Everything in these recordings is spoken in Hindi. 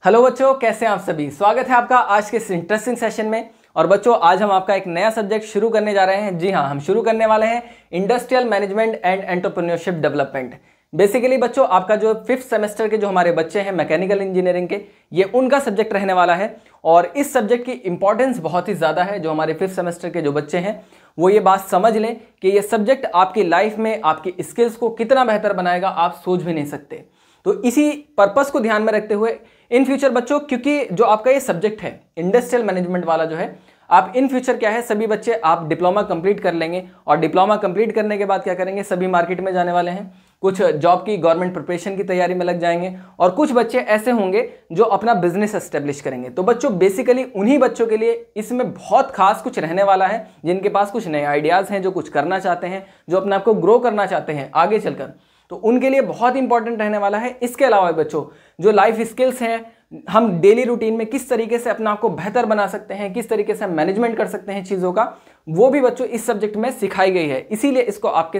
हेलो बच्चों, कैसे हैं आप सभी। स्वागत है आपका आज के इस इंटरेस्टिंग सेशन में। और बच्चों, आज हम आपका एक नया सब्जेक्ट शुरू करने जा रहे हैं। जी हाँ, हम शुरू करने वाले हैं industrial management and entrepreneurship development. Basically बच्चों, आपका जो 5th सेमेस्टर के जो हमारे बच्चे हैं मैकेनिकल इंजीनियरिंग के, ये उनका सब्जेक्ट रहने वाला है। और इस सब्जेक्ट की इंपॉर्टेंस बहुत ही ज़्यादा है। जो हमारे 5th सेमेस्टर के जो बच्चे हैं वो ये बात समझ लें कि ये सब्जेक्ट आपकी लाइफ में आपकी स्किल्स को कितना बेहतर बनाएगा, आप सोच भी नहीं सकते। तो इसी पर्पस को ध्यान में रखते हुए इन फ्यूचर बच्चों, क्योंकि जो आपका ये सब्जेक्ट है इंडस्ट्रियल मैनेजमेंट वाला जो है, आप इन फ्यूचर क्या है, सभी बच्चे आप डिप्लोमा कंप्लीट कर लेंगे। और डिप्लोमा कंप्लीट करने के बाद क्या करेंगे, सभी मार्केट में जाने वाले हैं। कुछ जॉब की गवर्नमेंट प्रिपरेशन की तैयारी में लग जाएंगे और कुछ बच्चे ऐसे होंगे जो अपना बिजनेस एस्टेब्लिश करेंगे। तो बच्चों, बेसिकली उन्हीं बच्चों के लिए इसमें बहुत खास कुछ रहने वाला है, जिनके पास कुछ नए आइडियाज़ हैं, जो कुछ करना चाहते हैं, जो अपने आप को ग्रो करना चाहते हैं आगे चलकर, तो उनके लिए बहुत इंपॉर्टेंट रहने वाला है। इसके अलावा बच्चों, जो लाइफ स्किल्स हैं, हम डेली रूटीन में किस तरीके से अपना आपको बेहतर बना सकते हैं, किस तरीके से मैनेजमेंट कर सकते हैं चीज़ों का, वो भी बच्चों इस सब्जेक्ट में सिखाई गई है। इसीलिए इसको आपके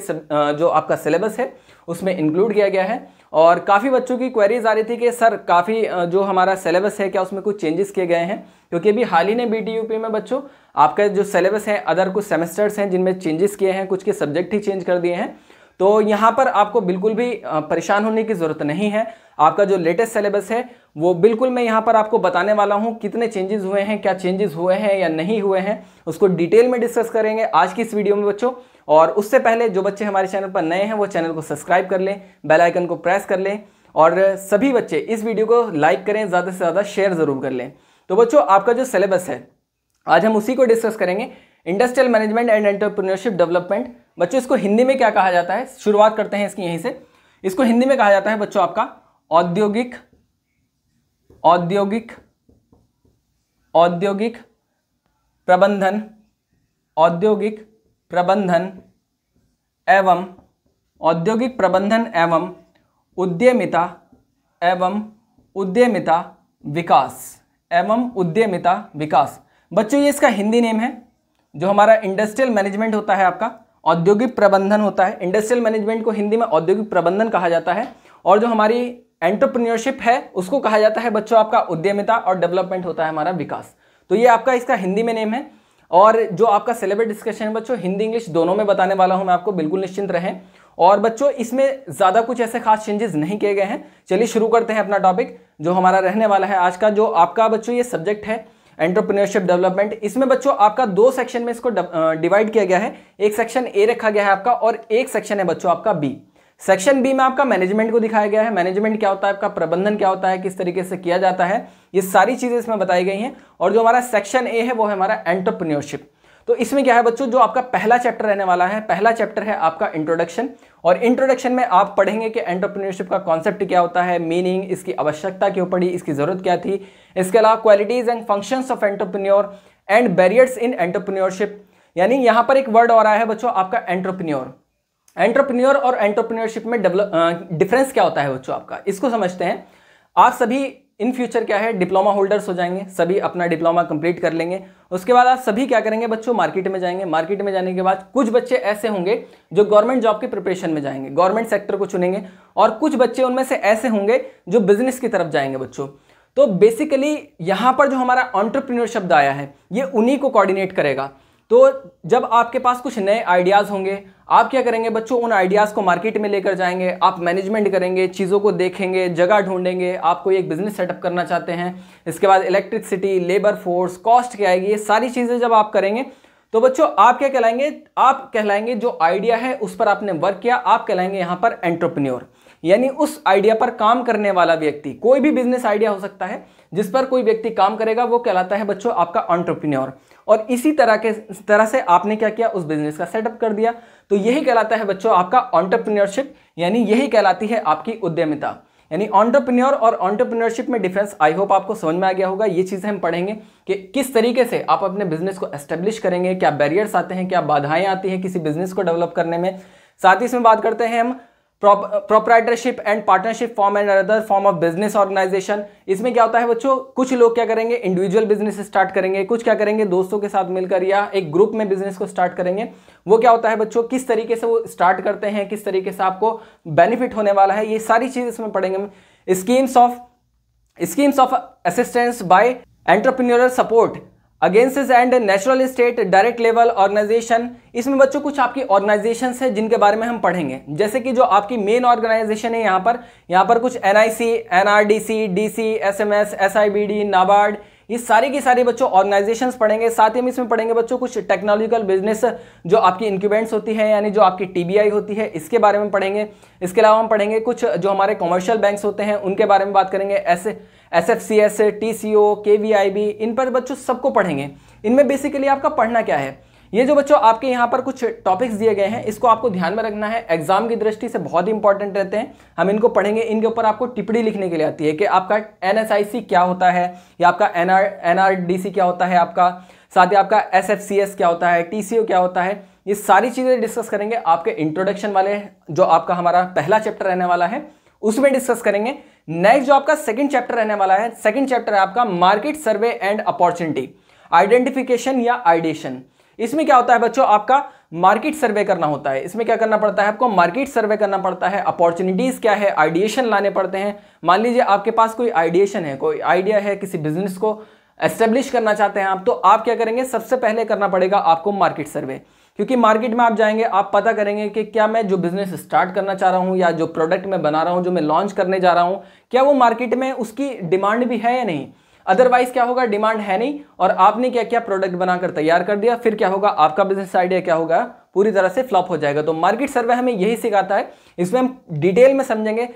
जो आपका सिलेबस है उसमें इंक्लूड किया गया है। और काफ़ी बच्चों की क्वेरीज आ रही थी कि सर, काफ़ी जो हमारा सिलेबस है क्या उसमें कुछ चेंजेस किए गए हैं, क्योंकि अभी हाल ही ने BTUP में बच्चों आपका जो सिलेबस है, अदर कुछ सेमेस्टर्स हैं जिनमें चेंजेस किए हैं, कुछ के सब्जेक्ट ही चेंज कर दिए हैं। तो यहाँ पर आपको बिल्कुल भी परेशान होने की ज़रूरत नहीं है। आपका जो लेटेस्ट सिलेबस है वो बिल्कुल मैं यहाँ पर आपको बताने वाला हूँ, कितने चेंजेस हुए हैं, क्या चेंजेस हुए हैं या नहीं हुए हैं, उसको डिटेल में डिस्कस करेंगे आज की इस वीडियो में बच्चों। और उससे पहले जो बच्चे हमारे चैनल पर नए हैं वो चैनल को सब्सक्राइब कर लें, बेल आइकन को प्रेस कर लें, और सभी बच्चे इस वीडियो को लाइक करें, ज़्यादा से ज़्यादा शेयर ज़रूर कर लें। तो बच्चों, आपका जो सिलेबस है आज हम उसी को डिस्कस करेंगे, industrial management and entrepreneurship development. बच्चों, इसको हिंदी में क्या कहा जाता है, शुरुआत करते हैं इसकी यहीं से। इसको हिंदी में कहा जाता है बच्चों आपका औद्योगिक प्रबंधन, औद्योगिक प्रबंधन एवं उद्यमिता विकास। बच्चों, ये इसका हिंदी नेम है। जो हमारा इंडस्ट्रियल मैनेजमेंट होता है आपका, औद्योगिक प्रबंधन होता है। इंडस्ट्रियल मैनेजमेंट को हिंदी में औद्योगिक प्रबंधन कहा जाता है। और जो हमारी एंटरप्रेन्योरशिप है उसको कहा जाता है बच्चों आपका उद्यमिता, और डेवलपमेंट होता है हमारा विकास। तो ये आपका इसका हिंदी में नेम है। और जो आपका सिलेबस डिस्कशन है बच्चों, हिंदी इंग्लिश दोनों में बताने वाला हूं मैं आपको, बिल्कुल निश्चिंत रहें। और बच्चों, इसमें ज़्यादा कुछ ऐसे खास चेंजेस नहीं किए गए हैं। चलिए शुरू करते हैं अपना टॉपिक जो हमारा रहने वाला है आज का। जो आपका बच्चों ये सब्जेक्ट है एंटरप्रेन्योरशिप डेवलपमेंट, इसमें बच्चों आपका 2 सेक्शन में इसको डिवाइड किया गया है। एक सेक्शन ए रखा गया है आपका, और एक सेक्शन है बच्चों आपका बी। सेक्शन बी में आपका मैनेजमेंट को दिखाया गया है। मैनेजमेंट क्या होता है आपका, प्रबंधन क्या होता है, किस तरीके से किया जाता है, ये सारी चीजें इसमें बताई गई हैं। और जो हमारा सेक्शन ए है वो है हमारा एंटरप्रेन्योरशिप। तो इसमें क्या है बच्चों, जो आपका पहला चैप्टर रहने वाला है, पहला चैप्टर है आपका इंट्रोडक्शन। और इंट्रोडक्शन में आप पढ़ेंगे कि एंटरप्रेन्योरशिप का कॉन्सेप्ट क्या होता है, मीनिंग, इसकी आवश्यकता क्यों पड़ी, इसकी जरूरत क्या थी। इसके अलावा qualities and functions of entrepreneur and barriers in entrepreneurship. यानी यहाँ पर एक वर्ड और आया है बच्चों आपका एंटरप्रेन्योर और एंटरप्रेन्योरशिप में डिफरेंस क्या होता है बच्चों आपका, इसको समझते हैं। आप सभी इन फ्यूचर क्या है, डिप्लोमा होल्डर्स हो जाएंगे, सभी अपना डिप्लोमा कंप्लीट कर लेंगे। उसके बाद आप सभी क्या करेंगे बच्चों, मार्केट में जाएंगे। मार्केट में जाने के बाद कुछ बच्चे ऐसे होंगे जो गवर्नमेंट जॉब की प्रिपरेशन में जाएंगे, गवर्नमेंट सेक्टर को चुनेंगे। और कुछ बच्चे उनमें से ऐसे होंगे जो बिजनेस की तरफ जाएंगे बच्चों। तो बेसिकली यहाँ पर जो हमारा एंटरप्रेन्योर शब्द आया है ये उन्हीं को कोऑर्डिनेट करेगा। तो जब आपके पास कुछ नए आइडियाज़ होंगे, आप क्या करेंगे बच्चों, उन आइडियाज़ को मार्केट में लेकर जाएंगे, आप मैनेजमेंट करेंगे, चीज़ों को देखेंगे, जगह ढूंढेंगे। आप कोई एक बिजनेस सेटअप करना चाहते हैं, इसके बाद इलेक्ट्रिसिटी, लेबर फोर्स, कॉस्ट क्या आएगी, ये सारी चीज़ें जब आप करेंगे तो बच्चों आप क्या कहलाएंगे, आप कहलाएंगे जो आइडिया है उस पर आपने वर्क किया, आप कहलाएंगे यहाँ पर एंटरप्रेन्योर। यानी उस आइडिया पर काम करने वाला व्यक्ति, कोई भी बिजनेस आइडिया हो सकता है जिस पर कोई व्यक्ति काम करेगा, वो कहलाता है बच्चों आपका एंटरप्रेन्योर। और इसी तरह से आपने क्या किया, उस बिजनेस का सेटअप कर दिया, तो यही कहलाता है बच्चों आपका एंटरप्रेन्योरशिप। यानी यही कहलाती है आपकी उद्यमिता। यानी एंटरप्रेन्योर और एंटरप्रेन्योरशिप में डिफरेंस आई होप आपको समझ में आ गया होगा। ये चीज़ें हम पढ़ेंगे कि किस तरीके से आप अपने बिजनेस को एस्टेब्लिश करेंगे, क्या बैरियर्स आते हैं, क्या बाधाएं आती हैं किसी बिजनेस को डेवलप करने में। साथ ही इसमें बात करते हैं हम proprietorship and partnership form and other form of business organisation. इसमें क्या होता है बच्चों, कुछ लोग क्या करेंगे, इंडिविजुअल बिजनेस स्टार्ट करेंगे, कुछ क्या करेंगे दोस्तों के साथ मिलकर या एक ग्रुप में बिजनेस को स्टार्ट करेंगे। वो क्या होता है बच्चों, किस तरीके से वो स्टार्ट करते हैं, किस तरीके से आपको बेनिफिट होने वाला है, ये सारी चीज इसमें पढ़ेंगे हम। Schemes of schemes of assistance by entrepreneurial support against and natural state direct level organisation. इसमें बच्चों कुछ आपकी ऑर्गेनाइजेशंस है जिनके बारे में हम पढ़ेंगे, जैसे कि जो आपकी मेन ऑर्गेनाइजेशन है यहाँ पर कुछ NIC, NRDC, DC, SMS, SIBD, NABARD, ये सारी की सारी बच्चों ऑर्गेनाइजेशंस पढ़ेंगे। साथ ही हम इसमें पढ़ेंगे बच्चों कुछ टेक्नोलॉजिकल बिजनेस जो आपकी इंक्यूबेंट्स होती है, यानी जो आपकी टीबीआई होती है, इसके बारे में पढ़ेंगे। इसके अलावा हम पढ़ेंगे कुछ जो हमारे कॉमर्शियल बैंक्स होते हैं उनके बारे में बात करेंगे, एसएफसीएस, टीसीओ, केवीआईबी, इन पर बच्चों सबको पढ़ेंगे। इनमें बेसिकली आपका पढ़ना क्या है, ये जो बच्चों आपके यहाँ पर कुछ टॉपिक्स दिए गए हैं इसको आपको ध्यान में रखना है, एग्जाम की दृष्टि से बहुत इंपॉर्टेंट रहते हैं। हम इनको पढ़ेंगे, इनके ऊपर आपको टिप्पणी लिखने के लिए आती है कि आपका एनएसआईसी क्या होता है, या आपका एनआरडीसी क्या होता है, आपका साथ ही आपका एसएफसीएस क्या होता है, टीसीओ क्या होता है, ये सारी चीजें डिस्कस करेंगे। आपके इंट्रोडक्शन वाले जो आपका हमारा पहला चैप्टर रहने वाला है उसमें डिस्कस करेंगे। नेक्स्ट जो आपका सेकंड चैप्टर रहने वाला है, सेकंड चैप्टर है आपका market survey and opportunity identification या आइडेशन। इसमें क्या होता है बच्चों, आपका मार्केट सर्वे करना होता है। इसमें क्या करना पड़ता है, आपको मार्केट सर्वे करना पड़ता है, अपॉर्चुनिटीज क्या है, आइडिएशन लाने पड़ते हैं। मान लीजिए आपके पास कोई आइडिएशन है, कोई आइडिया है, किसी बिजनेस को एस्टेब्लिश करना चाहते हैं आप, तो आप क्या करेंगे, सबसे पहले करना पड़ेगा आपको मार्केट सर्वे। क्योंकि मार्केट में आप जाएंगे, आप पता करेंगे कि क्या मैं जो बिजनेस स्टार्ट करना चाह रहा हूं या जो प्रोडक्ट मैं बना रहा हूं, जो मैं लॉन्च करने जा रहा हूं, क्या वो मार्केट में उसकी डिमांड भी है या नहीं। अदरवाइज क्या होगा, डिमांड है नहीं और आपने क्या क्या प्रोडक्ट बनाकर तैयार कर दिया, फिर क्या होगा, आपका बिजनेस आइडिया क्या होगा, पूरी तरह से फ्लॉप हो जाएगा। तो मार्केट सर्वे हमें यही सिखाता है। इसमें हम डिटेल में समझेंगे,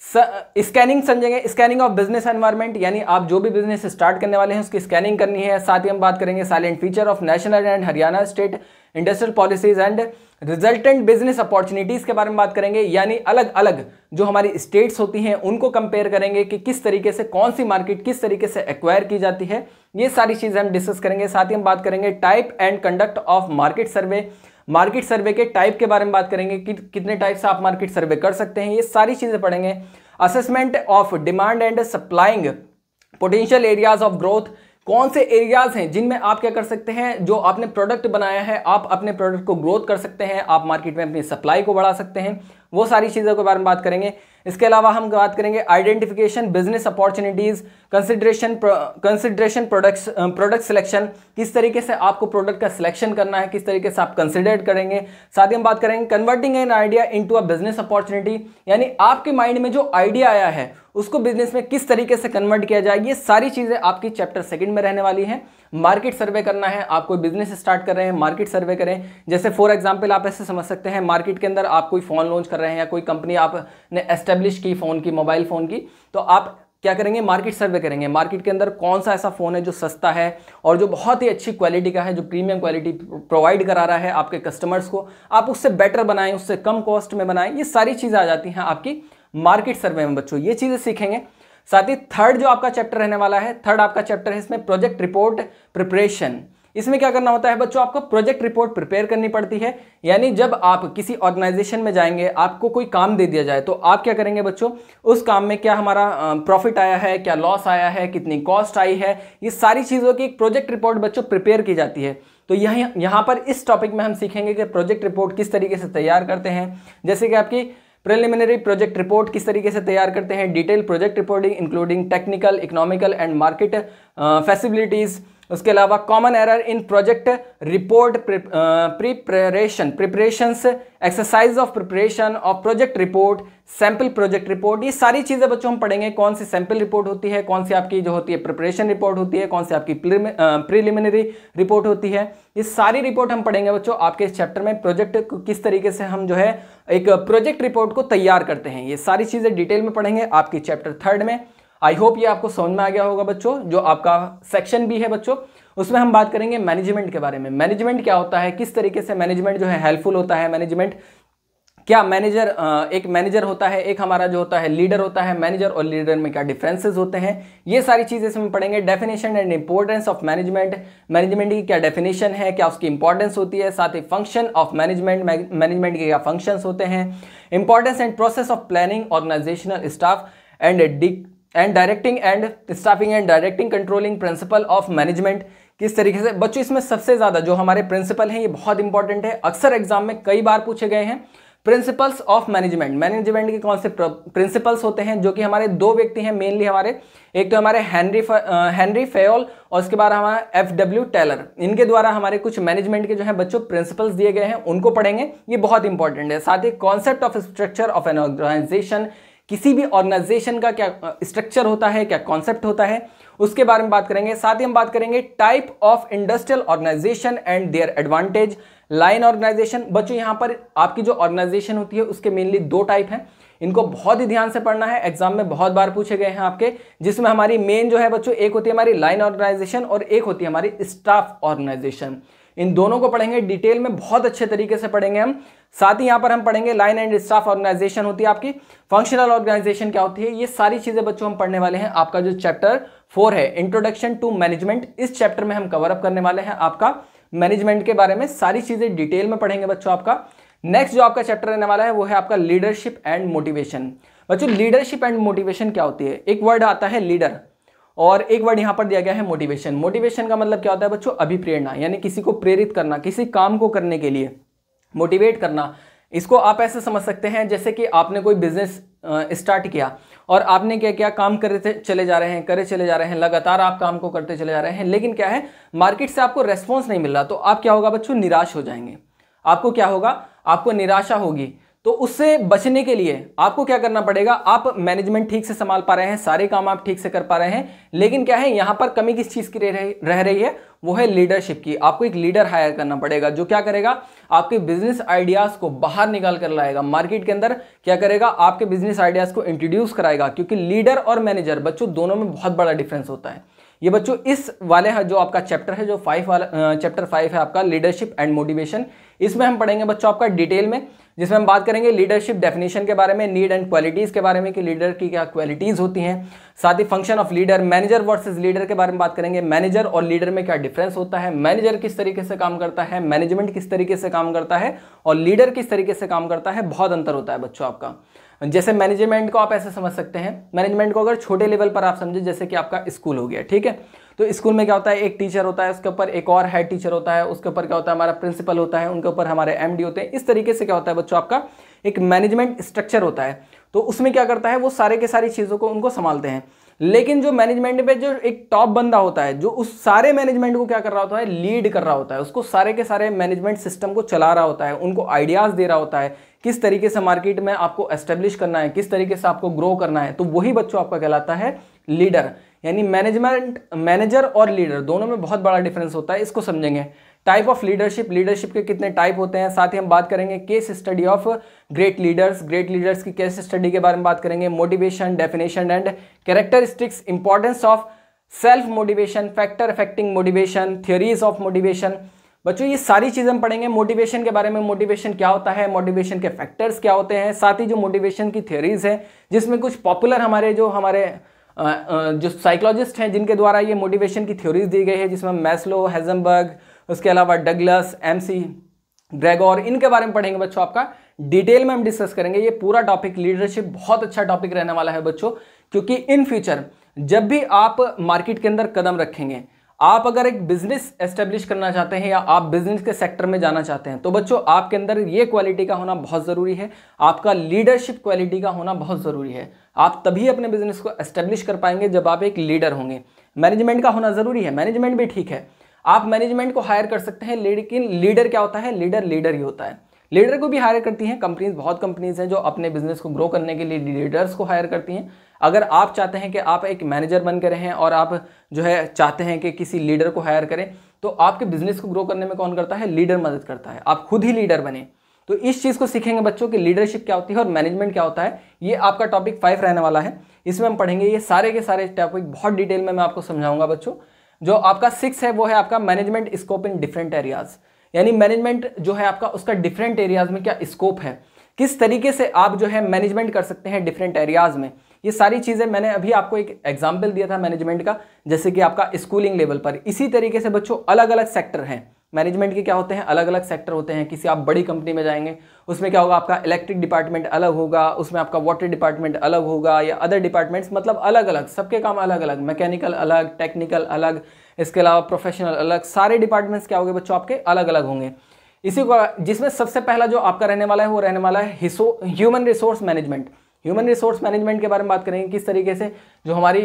स्कैनिंग समझेंगे, स्कैनिंग ऑफ बिजनेस एनवायरनमेंट, यानी आप जो भी बिजनेस स्टार्ट करने वाले हैं उसकी स्कैनिंग करनी है। साथ ही हम बात करेंगे silent feature of national and Haryana state industrial policies and resultant business opportunities के बारे में बात करेंगे, यानी अलग अलग जो हमारी स्टेट्स होती हैं उनको कंपेयर करेंगे कि किस तरीके से कौन सी मार्केट किस तरीके से एक्वायर की जाती है, ये सारी चीजें हम डिस्कस करेंगे। साथ ही हम बात करेंगे type and conduct of market survey, market सर्वे के टाइप के बारे में बात करेंगे कि कितने टाइप से आप मार्केट सर्वे कर सकते हैं, ये सारी चीजें पढ़ेंगे। Assessment of demand and supplying potential areas of growth, कौन से एरियाज हैं जिनमें आप क्या कर सकते हैं, जो आपने प्रोडक्ट बनाया है आप अपने प्रोडक्ट को ग्रोथ कर सकते हैं, आप मार्केट में अपनी सप्लाई को बढ़ा सकते हैं, वो सारी चीज़ों के बारे में बात करेंगे। इसके अलावा हम बात करेंगे identification business opportunities, consideration product selection, किस तरीके से आपको प्रोडक्ट का सिलेक्शन करना है, किस तरीके से आप कंसिडर करेंगे। साथ ही हम बात करेंगे converting an idea into a business opportunity, यानी आपके माइंड में जो आइडिया आया है उसको बिजनेस में किस तरीके से कन्वर्ट किया जाए, ये सारी चीजें आपकी चैप्टर सेकंड में रहने वाली हैं। मार्केट सर्वे करना है, आप कोई बिजनेस स्टार्ट कर रहे हैं, मार्केट सर्वे करें। जैसे फॉर एग्जांपल आप ऐसे समझ सकते हैं, मार्केट के अंदर आप कोई फोन लॉन्च कर रहे हैं या कोई कंपनी आपने एस्टेब्लिश की फोन की, मोबाइल फोन की, तो आप क्या करेंगे, मार्केट सर्वे करेंगे। मार्केट के अंदर कौन सा ऐसा फोन है जो सस्ता है और जो बहुत ही अच्छी क्वालिटी का है, जो प्रीमियम क्वालिटी प्रोवाइड करा रहा है आपके कस्टमर्स को, आप उससे बेटर बनाएं, उससे कम कॉस्ट में बनाएं। ये सारी चीजें आ जाती हैं आपकी मार्केट सर्वे में बच्चों, ये चीजें सीखेंगे। साथ ही थर्ड जो आपका चैप्टर रहने वाला है, थर्ड आपका चैप्टर है इसमें प्रोजेक्ट रिपोर्ट प्रिपरेशन। इसमें क्या करना होता है बच्चों, आपको प्रोजेक्ट रिपोर्ट प्रिपेयर करनी पड़ती है। यानी जब आप किसी ऑर्गेनाइजेशन में जाएंगे, आपको कोई काम दे दिया जाए, तो आप क्या करेंगे बच्चों, उस काम में क्या हमारा प्रॉफिट आया है, क्या लॉस आया है, कितनी कॉस्ट आई है, ये सारी चीज़ों की एक प्रोजेक्ट रिपोर्ट बच्चों प्रिपेयर की जाती है। तो यहाँ पर इस टॉपिक में हम सीखेंगे कि प्रोजेक्ट रिपोर्ट किस तरीके से तैयार करते हैं, जैसे कि आपकी प्रिलिमिनरी प्रोजेक्ट रिपोर्ट किस तरीके से तैयार करते हैं, detail project reporting including technical, economical and market facilities. उसके अलावा common error in project report preparations, exercise of preparation of project report, sample project report, ये सारी चीज़ें बच्चों हम पढ़ेंगे। कौन सी सैंपल रिपोर्ट होती है, कौन सी आपकी जो होती है प्रिपरेशन रिपोर्ट होती है, कौन सी आपकी प्रिलिमिनरी रिपोर्ट होती है, ये सारी रिपोर्ट हम पढ़ेंगे बच्चों आपके इस चैप्टर में। प्रोजेक्ट किस तरीके से हम जो है एक प्रोजेक्ट रिपोर्ट को तैयार करते हैं, ये सारी चीज़ें डिटेल में पढ़ेंगे आपकी चैप्टर थर्ड में। आई होप ये आपको समझ में आ गया होगा बच्चों। जो आपका सेक्शन भी है बच्चों, उसमें हम बात करेंगे मैनेजमेंट के बारे में। मैनेजमेंट क्या होता है, किस तरीके से मैनेजमेंट जो है हेल्पफुल होता है। मैनेजमेंट क्या, मैनेजर एक मैनेजर होता है, एक हमारा जो होता है लीडर होता है। मैनेजर और लीडर में क्या डिफरेंसेस होते हैं, ये सारी चीज़ें इसमें पढ़ेंगे। Definition and importance of management, management की क्या डेफिनेशन है, क्या उसकी इंपॉर्टेंस होती है। साथ ही फंक्शन ऑफ मैनेजमेंट, मैनेजमेंट के क्या फंक्शंस होते हैं। Importance and process of planning, organisational staff and directing and staffing and directing controlling, principle of management, किस तरीके से बच्चों इसमें सबसे ज़्यादा जो हमारे प्रिंसिपल हैं ये बहुत इंपॉर्टेंट है, अक्सर एग्जाम में कई बार पूछे गए हैं। Principles of management. मैनेजमेंट के कौन से प्रिंसिपल्स होते हैं, जो कि हमारे दो व्यक्ति हैं मेनली हमारे, एक तो हमारे हेनरी फेयोल और उसके बाद हमारा FW टेलर। इनके द्वारा हमारे कुछ मैनेजमेंट के जो है बच्चों प्रिंसिपल्स दिए गए हैं, उनको पढ़ेंगे, ये बहुत इंपॉर्टेंट है। साथ ही concept of structure of an organisation, किसी भी ऑर्गेनाइजेशन का क्या स्ट्रक्चर होता है, क्या कॉन्सेप्ट होता है, उसके बारे में बात करेंगे। साथ ही हम बात करेंगे type of industrial organisation and their advantage. Line organisation, बच्चों यहां पर आपकी जो ऑर्गेनाइजेशन होती है उसके मेनली दो टाइप हैं, इनको बहुत ही ध्यान से पढ़ना है, एग्जाम में बहुत बार पूछे गए हैं आपके, जिसमें हमारी मेन जो है बच्चों, एक होती है हमारी लाइन ऑर्गेनाइजेशन और एक होती है हमारी स्टाफ ऑर्गेनाइजेशन। इन दोनों को पढ़ेंगे डिटेल में, बहुत अच्छे तरीके से पढ़ेंगे हम। साथ ही यहां पर हम पढ़ेंगे लाइन एंड स्टाफ ऑर्गेनाइजेशन होती है आपकी, फंक्शनल ऑर्गेनाइजेशन क्या होती है, ये सारी चीजें बच्चों हम पढ़ने वाले हैं। आपका जो चैप्टर 4 है इंट्रोडक्शन टू मैनेजमेंट, इस चैप्टर में हम कवर अप करने वाले हैं आपका मैनेजमेंट के बारे में, सारी चीजें डिटेल में पढ़ेंगे बच्चों। आपका नेक्स्ट जो आपका चैप्टर रहने वाला है वो है आपका लीडरशिप एंड मोटिवेशन। बच्चों लीडरशिप एंड मोटिवेशन क्या होती है, एक वर्ड आता है लीडर और एक वर्ड यहां पर दिया गया है मोटिवेशन। मोटिवेशन का मतलब क्या होता है बच्चों, अभिप्रेरणा, यानी किसी को प्रेरित करना, किसी काम को करने के लिए मोटिवेट करना। इसको आप ऐसे समझ सकते हैं जैसे कि आपने कोई बिजनेस स्टार्ट किया और आपने क्या किया, काम करे चले जा रहे हैं, लगातार आप काम को करते चले जा रहे हैं, लेकिन क्या है मार्केट से आपको रेस्पॉन्स नहीं मिल रहा, तो आप क्या होगा बच्चों, निराश हो जाएंगे। आपको क्या होगा, आपको निराशा होगी। तो उससे बचने के लिए आपको क्या करना पड़ेगा, आप मैनेजमेंट ठीक से संभाल पा रहे हैं, सारे काम आप ठीक से कर पा रहे हैं, लेकिन क्या है यहां पर कमी किस चीज की रह रही है, वो है लीडरशिप की। आपको एक लीडर हायर करना पड़ेगा जो क्या करेगा, आपके बिजनेस आइडियाज को बाहर निकाल कर लाएगा, मार्केट के अंदर क्या करेगा, आपके बिजनेस आइडियाज को इंट्रोड्यूस कराएगा। क्योंकि लीडर और मैनेजर बच्चों दोनों में बहुत बड़ा डिफरेंस होता है। ये बच्चों इस वाले जो आपका चैप्टर है, जो चैप्टर 5 है आपका लीडरशिप एंड मोटिवेशन, इसमें हम पढ़ेंगे बच्चों आपका डिटेल में, जिसमें हम बात करेंगे लीडरशिप डेफिनेशन के बारे में, नीड एंड क्वालिटीज के बारे में कि लीडर की क्या क्वालिटीज होती हैं। साथ ही function of leader, manager versus leader के बारे में बात करेंगे, मैनेजर और लीडर में क्या डिफरेंस होता है, मैनेजर किस तरीके से काम करता है, मैनेजमेंट किस तरीके से काम करता है और लीडर किस तरीके से काम करता है, बहुत अंतर होता है बच्चों आपका। जैसे मैनेजमेंट को आप ऐसे समझ सकते हैं, मैनेजमेंट को अगर छोटे लेवल पर आप समझे, जैसे कि आपका स्कूल हो गया, ठीक है, तो स्कूल में क्या होता है, एक टीचर होता है, उसके ऊपर एक और हेड टीचर होता है, उसके ऊपर क्या होता है हमारा प्रिंसिपल होता है, उनके ऊपर हमारे MD होते हैं। इस तरीके से क्या होता है बच्चों, आपका एक मैनेजमेंट स्ट्रक्चर होता है। तो उसमें क्या करता है, वो सारे के सारी चीज़ों को उनको संभालते हैं। लेकिन जो मैनेजमेंट पे जो एक टॉप बंदा होता है, जो उस सारे मैनेजमेंट को क्या कर रहा होता है, लीड कर रहा होता है, उसको सारे के सारे मैनेजमेंट सिस्टम को चला रहा होता है, उनको आइडियाज दे रहा होता है, किस तरीके से मार्केट में आपको एस्टेब्लिश करना है, किस तरीके से आपको ग्रो करना है, तो वही बच्चों आपका कहलाता है लीडर। यानी मैनेजर और लीडर दोनों में बहुत बड़ा डिफरेंस होता है, इसको समझेंगे। टाइप ऑफ लीडरशिप, लीडरशिप के कितने टाइप होते हैं, साथ ही हम बात करेंगे case study of great leaders की केस स्टडी के बारे में बात करेंगे। Motivation, definition and characteristics, importance of self motivation, factor affecting motivation, theories of motivation. बच्चों ये सारी चीजें हम पढ़ेंगे मोटिवेशन के बारे में, मोटिवेशन क्या होता है, मोटिवेशन के फैक्टर्स क्या होते हैं, साथ ही जो मोटिवेशन की थ्योरीज है, जिसमें कुछ पॉपुलर हमारे जो साइकोलॉजिस्ट हैं जिनके द्वारा ये मोटिवेशन की थ्योरीज दी गई है, जिसमें मैस्लो, हेजनबर्ग, उसके अलावा डगलस, MC ग्रेगोर, इनके बारे में पढ़ेंगे बच्चों। आपका डिटेल में हम डिस्कस करेंगे ये पूरा टॉपिक। लीडरशिप बहुत अच्छा टॉपिक रहने वाला है बच्चों, क्योंकि इन फ्यूचर जब भी आप मार्केट के अंदर कदम रखेंगे, आप अगर एक बिजनेस एस्टेब्लिश करना चाहते हैं या आप बिजनेस के सेक्टर में जाना चाहते हैं, तो बच्चों आपके अंदर ये क्वालिटी का होना बहुत ज़रूरी है, आपका लीडरशिप क्वालिटी का होना बहुत ज़रूरी है। आप तभी अपने बिजनेस को एस्टेब्लिश कर पाएंगे जब आप एक लीडर होंगे। मैनेजमेंट का होना ज़रूरी है, मैनेजमेंट भी ठीक है, आप मैनेजमेंट को हायर कर सकते हैं, लेकिन लीडर क्या होता है, लीडर ही होता है। लीडर को भी हायर करती हैं कंपनीज, बहुत कंपनीज हैं जो अपने बिजनेस को ग्रो करने के लिए लीडर्स को हायर करती हैं। अगर आप चाहते हैं कि आप एक मैनेजर बन के रहें और आप जो है चाहते हैं कि किसी लीडर को हायर करें, तो आपके बिजनेस को ग्रो करने में कौन करता है, लीडर मदद करता है। आप खुद ही लीडर बने। तो इस चीज़ को सीखेंगे बच्चों कि लीडरशिप क्या होती है और मैनेजमेंट क्या होता है। ये आपका टॉपिक 5 रहने वाला है, इसमें हम पढ़ेंगे ये सारे के सारे टॉपिक बहुत डिटेल में मैं आपको समझाऊंगा बच्चों। जो आपका 6 है वो है आपका management scope in different areas, यानी मैनेजमेंट जो है आपका उसका डिफरेंट एरियाज में क्या स्कोप है, किस तरीके से आप जो है मैनेजमेंट कर सकते हैं डिफरेंट एरियाज में। ये सारी चीज़ें मैंने अभी आपको एक एग्जाम्पल दिया था मैनेजमेंट का, जैसे कि आपका स्कूलिंग लेवल पर। इसी तरीके से बच्चों अलग अलग सेक्टर हैं मैनेजमेंट के, क्या होते हैं, अलग अलग सेक्टर होते हैं। किसी आप बड़ी कंपनी में जाएंगे, उसमें क्या होगा, आपका इलेक्ट्रिक डिपार्टमेंट अलग होगा, उसमें आपका वाटर डिपार्टमेंट अलग होगा, या अदर डिपार्टमेंट्स, मतलब अलग अलग, सबके काम अलग अलग, मैकेनिकल अलग, टेक्निकल अलग, इसके अलावा प्रोफेशनल अलग, सारे डिपार्टमेंट्स क्या होंगे बच्चों आपके अलग अलग होंगे। इसी को जिसमें सबसे पहला जो आपका रहने वाला है वो रहने वाला है human resource management. Human resource management के बारे में बात करेंगे, किस तरीके से जो हमारी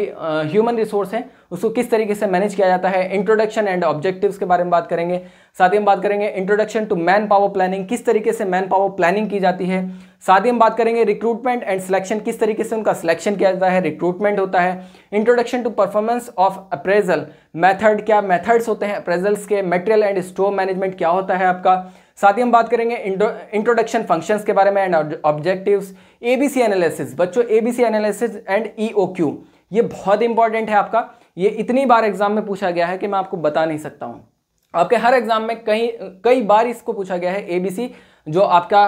ह्यूमन रिसोर्स है उसको किस तरीके से मैनेज किया जाता है। इंट्रोडक्शन एंड ऑब्जेक्टिव्स के बारे में बात करेंगे। साथ ही हम बात करेंगे introduction to man power planning, किस तरीके से मैन पावर प्लानिंग की जाती है। साथ ही हम बात करेंगे रिक्रूटमेंट एंड सिलेक्शन, किस तरीके से उनका सिलेक्शन किया जाता है, रिक्रूटमेंट होता है। Introduction to performance of appraisal method, क्या मेथड्स होते हैं अप्रेजल्स के। मटेरियल एंड स्टोर मैनेजमेंट क्या होता है आपका। साथ ही हम बात करेंगे इंट्रोडक्शन फंक्शंस के बारे में एंड ऑब्जेक्टिव्स। एबीसी एनालिसिस बच्चों, एबीसी एनालिसिस एंड ईओक्यू, ये बहुत इंपॉर्टेंट है आपका। ये इतनी बार एग्जाम में पूछा गया है कि मैं आपको बता नहीं सकता हूं। आपके हर एग्जाम में कई बार इसको पूछा गया है। एबीसी जो आपका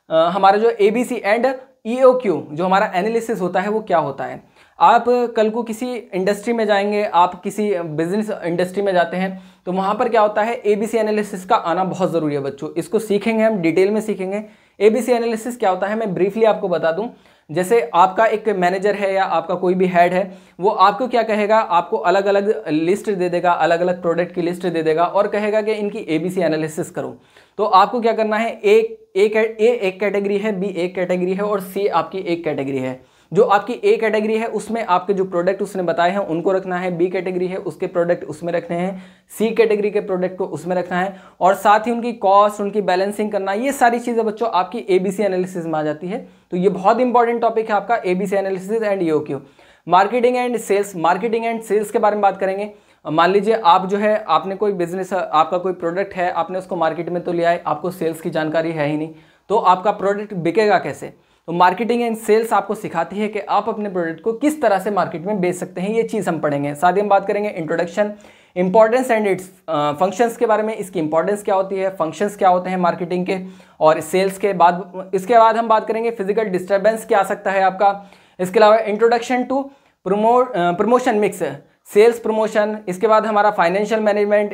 हमारा जो एबीसी एंड ईओक्यू जो हमारा एनालिसिस होता है वो क्या होता है। आप कल को किसी इंडस्ट्री में जाएंगे, आप किसी बिजनेस इंडस्ट्री में जाते हैं तो वहाँ पर क्या होता है, एबीसी एनालिसिस का आना बहुत ज़रूरी है बच्चों। इसको सीखेंगे हम, डिटेल में सीखेंगे। एबीसी एनालिसिस क्या होता है मैं ब्रीफली आपको बता दूं। जैसे आपका एक मैनेजर है या आपका कोई भी हेड है, वो आपको क्या कहेगा, आपको अलग अलग लिस्ट दे देगा, अलग अलग प्रोडक्ट की लिस्ट दे देगा और कहेगा कि इनकी एबीसी एनालिसिस करो। तो आपको क्या करना है, ए एक कैटेगरी है, बी एक कैटेगरी है और सी आपकी एक कैटेगरी है। जो आपकी ए कैटेगरी है उसमें आपके जो प्रोडक्ट उसने बताए हैं उनको रखना है, बी कैटेगरी है उसके प्रोडक्ट उसमें रखने हैं, सी कैटेगरी के प्रोडक्ट को उसमें रखना है और साथ ही उनकी कॉस्ट, उनकी बैलेंसिंग करना। ये सारी चीज़ें बच्चों आपकी एबीसी एनालिसिस में आ जाती है। तो ये बहुत इंपॉर्टेंट टॉपिक है आपका ABC analysis and EOQ. Marketing and sales, marketing and sales के बारे में बात करेंगे। मान लीजिए आप जो है आपने कोई बिजनेस, आपका कोई प्रोडक्ट है, आपने उसको मार्केट में तो लिया है, आपको सेल्स की जानकारी है ही नहीं, तो आपका प्रोडक्ट बिकेगा कैसे। तो मार्केटिंग एंड सेल्स आपको सिखाती है कि आप अपने प्रोडक्ट को किस तरह से मार्केट में बेच सकते हैं। ये चीज़ हम पढ़ेंगे। साथ ही हम बात करेंगे introduction, importance and it's functions के बारे में, इसकी इंपॉर्टेंस क्या होती है, फंक्शंस क्या होते हैं मार्केटिंग के और सेल्स के बाद। इसके बाद हम बात करेंगे फिजिकल डिस्टर्बेंस क्या आ सकता है आपका। इसके अलावा introduction to promotion mix, sales promotion. इसके बाद हमारा financial management,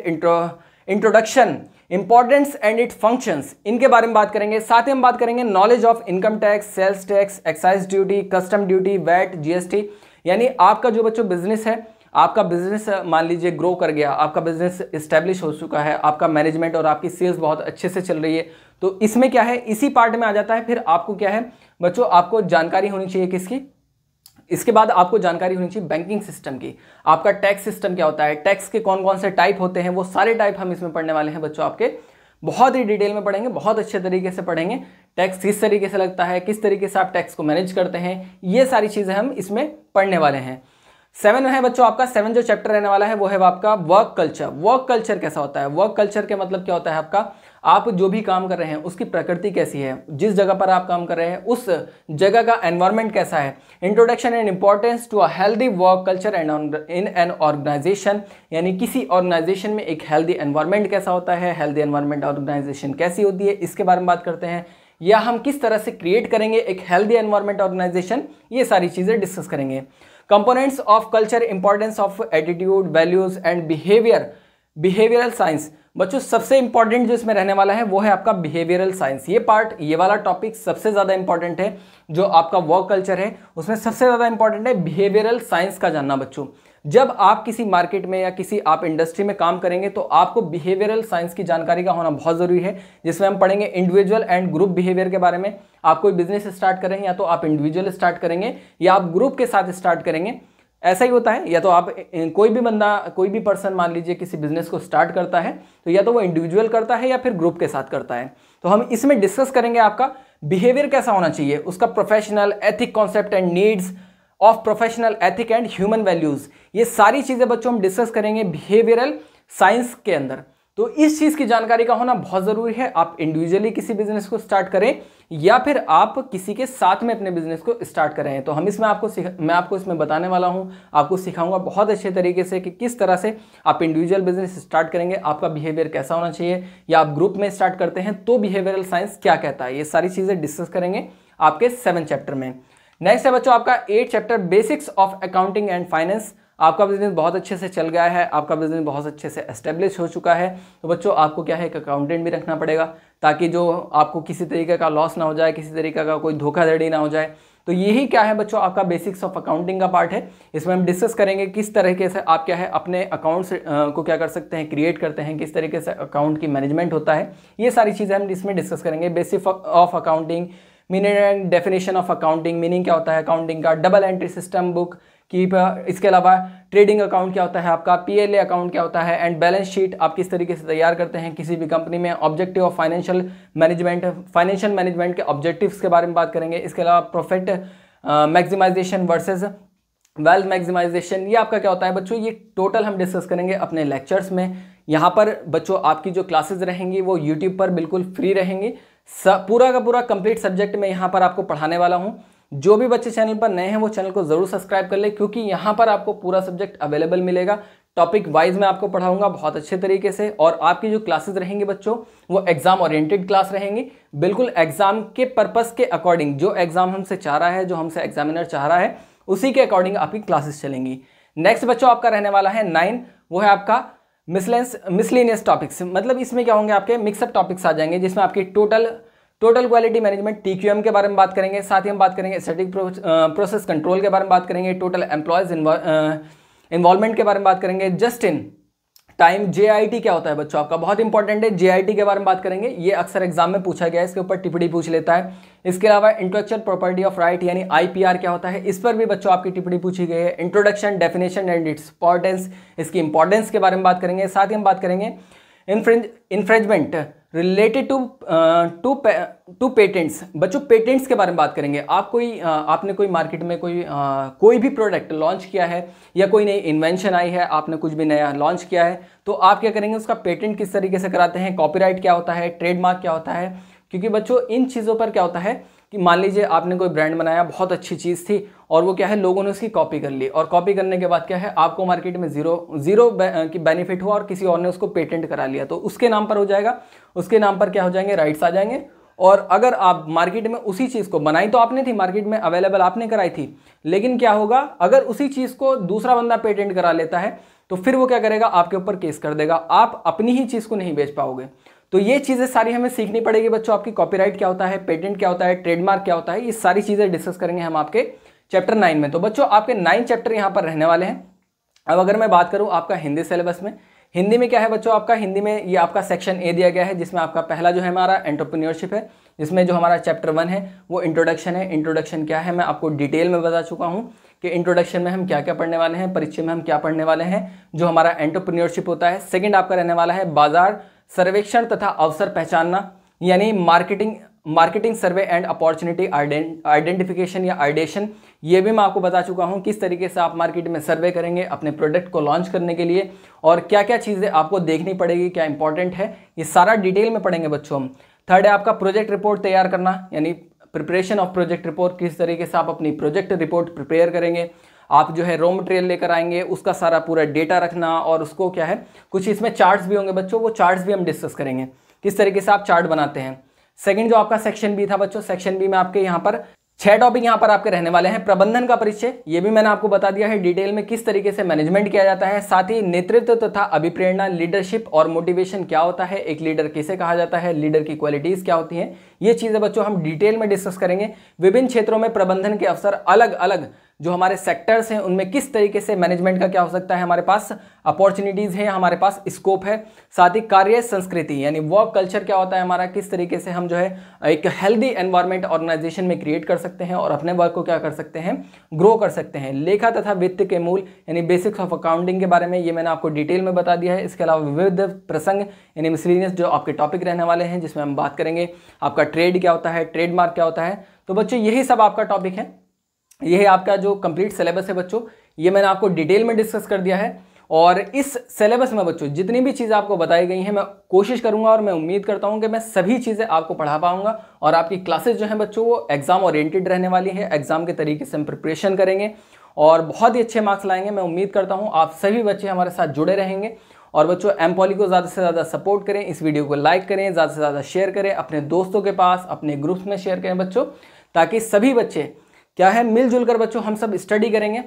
introduction, importance and it functions, इनके बारे में बात करेंगे। साथ ही हम बात करेंगे knowledge of income tax, sales tax, excise duty, custom duty, VAT, GST. यानी आपका जो बच्चों बिजनेस है, आपका बिजनेस मान लीजिए ग्रो कर गया, आपका बिजनेस इस्टेब्लिश हो चुका है, आपका मैनेजमेंट और आपकी सेल्स बहुत अच्छे से चल रही है, तो इसमें क्या है, इसी पार्ट में आ जाता है। फिर आपको क्या है बच्चों, आपको जानकारी होनी चाहिए किसकी, इसके बाद आपको जानकारी होनी चाहिए बैंकिंग सिस्टम की। आपका टैक्स सिस्टम क्या होता है, टैक्स के कौन कौन से टाइप होते हैं, वो सारे टाइप हम इसमें पढ़ने वाले हैं बच्चों। आपके बहुत ही डिटेल में पढ़ेंगे, बहुत अच्छे तरीके से पढ़ेंगे। टैक्स किस तरीके से लगता है, किस तरीके से आप टैक्स को मैनेज करते हैं, ये सारी चीज़ें हम इसमें पढ़ने वाले हैं। 7 है बच्चों आपका 7 जो चैप्टर रहने वाला है वो है आपका वर्क कल्चर। वर्क कल्चर कैसा होता है, वर्क कल्चर के मतलब क्या होता है आपका, आप जो भी काम कर रहे हैं उसकी प्रकृति कैसी है, जिस जगह पर आप काम कर रहे हैं उस जगह का एनवायरनमेंट कैसा है। Introduction and importance to a healthy work culture and in an organisation, यानी किसी ऑर्गेनाइजेशन में एक हेल्दी एनवायरनमेंट कैसा होता है, हेल्दी एनवायरनमेंट ऑर्गेनाइजेशन कैसी होती है, इसके बारे में बात करते हैं। या हम किस तरह से क्रिएट करेंगे एक हेल्दी एनवायरनमेंट ऑर्गेनाइजेशन, ये सारी चीज़ें डिस्कस करेंगे। Components of culture, importance of attitude, values and behavioural science. बच्चों सबसे इंपॉर्टेंट जो इसमें रहने वाला है वो है आपका बिहेवियरल साइंस। ये पार्ट, ये वाला टॉपिक सबसे ज़्यादा इंपॉर्टेंट है। जो आपका वर्क कल्चर है उसमें सबसे ज़्यादा इंपॉर्टेंट है बिहेवियरल साइंस का जानना बच्चों। जब आप किसी मार्केट में या किसी आप इंडस्ट्री में काम करेंगे तो आपको बिहेवियरल साइंस की जानकारी का होना बहुत ज़रूरी है, जिसमें हम पढ़ेंगे इंडिविजुअल एंड ग्रुप बिहेवियर के बारे में। आप कोई बिजनेस स्टार्ट करेंगे या तो आप इंडिविजुअल स्टार्ट करेंगे या आप ग्रुप के साथ स्टार्ट करेंगे, ऐसा ही होता है। या तो आप कोई भी बंदा, कोई भी पर्सन मान लीजिए किसी बिजनेस को स्टार्ट करता है तो या तो वो इंडिविजुअल करता है या फिर ग्रुप के साथ करता है। तो हम इसमें डिस्कस करेंगे आपका बिहेवियर कैसा होना चाहिए, उसका professional ethic concept and needs of professional ethic and human values. ये सारी चीज़ें बच्चों हम डिस्कस करेंगे बिहेवियरल साइंस के अंदर। तो इस चीज़ की जानकारी का होना बहुत ज़रूरी है। आप इंडिविजुअली किसी बिजनेस को स्टार्ट करें या फिर आप किसी के साथ में अपने बिजनेस को स्टार्ट करें। तो हम इसमें मैं आपको इसमें बताने वाला हूं, आपको सिखाऊंगा बहुत अच्छे तरीके से कि किस तरह से आप इंडिविजुअल बिजनेस स्टार्ट करेंगे, आपका बिहेवियर कैसा होना चाहिए, या आप ग्रुप में स्टार्ट करते हैं तो बिहेवियरल साइंस क्या कहता है। ये सारी चीज़ें डिस्कस करेंगे आपके 7 चैप्टर में। नेक्स्ट है बच्चों आपका 8 chapter basics of accounting and finance. आपका बिजनेस बहुत अच्छे से चल गया है, आपका बिजनेस बहुत अच्छे से एस्टेब्लिश हो चुका है, तो बच्चों आपको क्या है एक अकाउंटेंट भी रखना पड़ेगा, ताकि जो आपको किसी तरीके का लॉस ना हो जाए, किसी तरीके का कोई धोखाधड़ी ना हो जाए। तो यही क्या है बच्चों आपका बेसिक्स ऑफ अकाउंटिंग का पार्ट है। इसमें हम डिस्कस करेंगे किस तरीके से आप क्या है अपने अकाउंट्स को क्या कर सकते हैं, क्रिएट करते हैं, किस तरीके से अकाउंट की मैनेजमेंट होता है, ये सारी चीज़ें हम इसमें डिस्कस करेंगे। Basic of accounting, meaning and definition of accounting, meaning क्या होता है अकाउंटिंग का, double entry system book keeper, इसके अलावा ट्रेडिंग अकाउंट क्या होता है आपका, पीएलए अकाउंट क्या होता है, एंड बैलेंस शीट आप किस तरीके से तैयार करते हैं किसी भी कंपनी में, ऑब्जेक्टिव ऑफ फाइनेंशियल मैनेजमेंट के ऑब्जेक्टिव्स के बारे में बात करेंगे। इसके अलावा profit maximisation versus wealth maximisation, ये आपका क्या होता है बच्चों, ये टोटल हम डिस्कस करेंगे अपने लेक्चर्स में। यहाँ पर बच्चों आपकी जो क्लासेस रहेंगी वो यूट्यूब पर बिल्कुल फ्री रहेंगी, पूरा का पूरा कंप्लीट सब्जेक्ट मैं यहाँ पर आपको पढ़ाने वाला हूँ। जो भी बच्चे चैनल पर नए हैं वो चैनल को जरूर सब्सक्राइब कर ले, क्योंकि यहाँ पर आपको पूरा सब्जेक्ट अवेलेबल मिलेगा। टॉपिक वाइज मैं आपको पढ़ाऊंगा बहुत अच्छे तरीके से, और आपकी जो क्लासेस रहेंगी बच्चों वो एग्जाम ओरिएंटेड क्लास रहेंगी, बिल्कुल एग्जाम के पर्पस के अकॉर्डिंग, जो एग्जाम हमसे चाह रहा है, जो हमसे एग्जामिनर चाह रहा है उसी के अकॉर्डिंग आपकी क्लासेस चलेंगी। नेक्स्ट बच्चों आपका रहने वाला है 9, वो है आपका मिसलेनियस टॉपिक्स। मतलब इसमें क्या होंगे आपके मिक्सअप टॉपिक्स आ जाएंगे, जिसमें आपकी टोटल क्वालिटी मैनेजमेंट TQM के बारे में बात करेंगे, साथ ही हम बात करेंगे स्टैटिक प्रोसेस कंट्रोल के बारे में बात करेंगे, टोटल एम्प्लॉयज इन्वॉल्वमेंट के बारे में बात करेंगे, जस्ट इन टाइम JIT क्या होता है बच्चों आपका बहुत इंपॉर्टेंट है, JIT के बारे में बात करेंगे, ये अक्सर एग्जाम में पूछा गया है, इसके ऊपर टिप्पणी पूछ लेता है। इसके अलावा इंटेलेक्चुअल प्रॉपर्टी ऑफ राइट यानी IPR क्या होता है, इस पर भी बच्चों आपकी टिप्पणी पूछी गई है। Introduction, definition and its importance, इसकी इंपॉर्टेंस के बारे में बात करेंगे। साथ ही हम बात करेंगे इन्फ्रिंजमेंट रिलेटेड टू पेटेंट्स, बच्चों पेटेंट्स के बारे में बात करेंगे। आपने कोई मार्केट में कोई भी प्रोडक्ट लॉन्च किया है, या कोई नई इन्वेंशन आई है, आपने कुछ भी नया लॉन्च किया है, तो आप क्या करेंगे उसका पेटेंट किस तरीके से कराते हैं, कॉपीराइट क्या होता है, ट्रेडमार्क क्या होता है। क्योंकि बच्चों इन चीज़ों पर क्या होता है कि मान लीजिए आपने कोई ब्रांड बनाया, बहुत अच्छी चीज़ थी, और वो क्या है लोगों ने उसकी कॉपी कर ली, और कॉपी करने के बाद क्या है आपको मार्केट में जीरो की बेनिफिट हुआ, और किसी और ने उसको पेटेंट करा लिया, तो उसके नाम पर हो जाएगा, उसके नाम पर क्या हो जाएंगे राइट्स आ जाएंगे। और अगर आप मार्केट में उसी चीज़ को बनाई तो आपने थी, मार्केट में अवेलेबल आपने कराई थी, लेकिन क्या होगा अगर उसी चीज़ को दूसरा बंदा पेटेंट करा लेता है तो फिर वो क्या करेगा आपके ऊपर केस कर देगा, आप अपनी ही चीज़ को नहीं बेच पाओगे। तो ये चीज़ें सारी हमें सीखनी पड़ेगी बच्चों, आपकी कॉपीराइट क्या होता है, पेटेंट क्या होता है, ट्रेडमार्क क्या होता है, ये सारी चीज़ें डिस्कस करेंगे हम आपके चैप्टर 9 में। तो बच्चों आपके 9 चैप्टर यहाँ पर रहने वाले हैं। अब अगर मैं बात करूँ आपका हिंदी सिलेबस में, हिंदी में क्या है बच्चों आपका, हिंदी में ये आपका सेक्शन ए दिया गया है, जिसमें आपका पहला जो है हमारा एंटरप्रेन्योरशिप है, जिसमें जो हमारा चैप्टर 1 है वो इंट्रोडक्शन है। इंट्रोडक्शन क्या है मैं आपको डिटेल में बता चुका हूँ कि इंट्रोडक्शन में हम क्या क्या पढ़ने वाले हैं, परिचय में हम क्या पढ़ने वाले हैं, जो हमारा एंटरप्रेन्योरशिप होता है। सेकंड आपका रहने वाला है बाजार सर्वेक्षण तथा अवसर पहचानना, यानी marketing survey and opportunity identification या आइडेशन। ये भी मैं आपको बता चुका हूँ किस तरीके से आप मार्केट में सर्वे करेंगे अपने प्रोडक्ट को लॉन्च करने के लिए, और क्या क्या चीज़ें आपको देखनी पड़ेगी, क्या इंपॉर्टेंट है, ये सारा डिटेल में पढ़ेंगे बच्चों हम। थर्ड है आपका प्रोजेक्ट रिपोर्ट तैयार करना, यानी प्रिपरेशन ऑफ प्रोजेक्ट रिपोर्ट, किस तरीके से आप अपनी प्रोजेक्ट रिपोर्ट प्रिपेयर करेंगे। आप जो है रॉ मटेरियल लेकर आएंगे, उसका सारा पूरा डेटा रखना, और उसको क्या है कुछ इसमें चार्ट्स भी होंगे बच्चों, वो चार्ट्स भी हम डिस्कस करेंगे किस तरीके से आप चार्ट बनाते हैं। सेकंड जो आपका सेक्शन बी था बच्चों, सेक्शन बी में आपके यहाँ पर 6 टॉपिक यहाँ पर आपके रहने वाले हैं। प्रबंधन का परिचय, ये भी मैंने आपको बता दिया है डिटेल में किस तरीके से मैनेजमेंट किया जाता है। साथ ही नेतृत्व तथा अभिप्रेरणा, लीडरशिप और मोटिवेशन क्या होता है, एक लीडर किसे कहा जाता है, लीडर की क्वालिटीज क्या होती हैं, ये चीज़ें बच्चों हम डिटेल में डिस्कस करेंगे। विभिन्न क्षेत्रों में प्रबंधन के अवसर, अलग अलग जो हमारे सेक्टर्स हैं उनमें किस तरीके से मैनेजमेंट का क्या हो सकता है, हमारे पास अपॉर्चुनिटीज़ हैं, हमारे पास स्कोप है। साथ ही कार्य संस्कृति यानी वर्क कल्चर क्या होता है हमारा, किस तरीके से हम जो है एक हेल्दी एनवायरनमेंट ऑर्गेनाइजेशन में क्रिएट कर सकते हैं और अपने वर्क को क्या कर सकते हैं, ग्रो कर सकते हैं। लेखा तथा वित्त के मूल यानी बेसिक्स ऑफ अकाउंटिंग के बारे में ये मैंने आपको डिटेल में बता दिया है। इसके अलावा विविध प्रसंग यानी मिसलेनियस जो आपके टॉपिक रहने वाले हैं, जिसमें हम बात करेंगे आपका ट्रेड क्या होता है, ट्रेडमार्क क्या होता है। तो बच्चों यही सब आपका टॉपिक है, यही आपका जो कंप्लीट सिलेबस है बच्चों, ये मैंने आपको डिटेल में डिस्कस कर दिया है। और इस सिलेबस में बच्चों जितनी भी चीज़ें आपको बताई गई हैं, मैं कोशिश करूंगा और मैं उम्मीद करता हूं कि मैं सभी चीज़ें आपको पढ़ा पाऊंगा, और आपकी क्लासेस जो हैं बच्चों वो एग्जाम ओरिएंटेड रहने वाली है। एग्जाम के तरीके से हम प्रिपरेशन करेंगे और बहुत ही अच्छे मार्क्स लाएंगे। मैं उम्मीद करता हूँ आप सभी बच्चे हमारे साथ जुड़े रहेंगे। और बच्चों एम पॉली को ज़्यादा से ज़्यादा सपोर्ट करें, इस वीडियो को लाइक करें, ज़्यादा से ज़्यादा शेयर करें, अपने दोस्तों के पास, अपने ग्रुप्स में शेयर करें बच्चों, ताकि सभी बच्चे क्या है मिलजुल कर बच्चों हम सब स्टडी करेंगे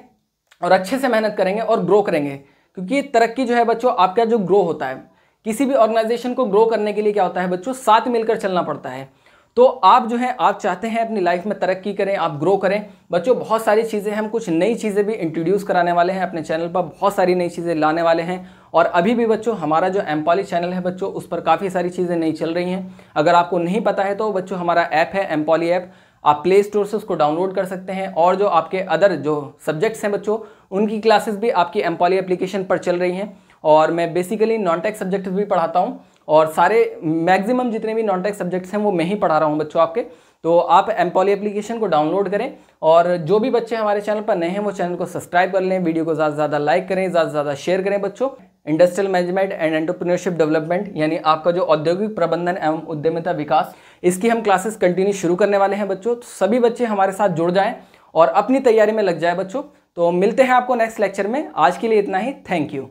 और अच्छे से मेहनत करेंगे और ग्रो करेंगे, क्योंकि तरक्की जो है बच्चों, आपका जो ग्रो होता है, किसी भी ऑर्गेनाइजेशन को ग्रो करने के लिए क्या होता है बच्चों, साथ मिलकर चलना पड़ता है। तो आप जो है, आप चाहते हैं अपनी लाइफ में तरक्की करें, आप ग्रो करें बच्चों, बहुत सारी चीज़ें, हम कुछ नई चीज़ें भी इंट्रोड्यूस कराने वाले हैं अपने चैनल पर, बहुत सारी नई चीज़ें लाने वाले हैं। और अभी भी बच्चों हमारा जो एमपॉली चैनल है बच्चों, उस पर काफ़ी सारी चीज़ें नई चल रही हैं। अगर आपको नहीं पता है तो बच्चों हमारा ऐप है एमपॉली ऐप, आप प्ले स्टोर से उसको डाउनलोड कर सकते हैं। और जो आपके अदर जो सब्जेक्ट्स हैं बच्चों, उनकी क्लासेस भी आपकी एमपॉली एप्लीकेशन पर चल रही हैं। और मैं बेसिकली नॉन टेक सब्जेक्ट भी पढ़ाता हूँ, और सारे मैक्सिमम जितने भी नॉन टेक सब्जेक्ट्स हैं वो मैं ही पढ़ा रहा हूँ बच्चों आपके। तो आप एमपॉली एप्लीकेशन को डाउनलोड करें, और जो भी बच्चे हमारे चैनल पर नए हैं वो चैनल को सब्सक्राइब कर लें, वीडियो को ज़्यादा से ज़्यादा लाइक करें, ज़्यादा से ज़्यादा शेयर करें बच्चों। Industrial management and entrepreneurship development, यानी आपका जो औद्योगिक प्रबंधन एवं उद्यमिता विकास, इसकी हम क्लासेस कंटिन्यू शुरू करने वाले हैं बच्चों। तो सभी बच्चे हमारे साथ जुड़ जाएं और अपनी तैयारी में लग जाए बच्चों। तो मिलते हैं आपको नेक्स्ट लेक्चर में। आज के लिए इतना ही, थैंक यू।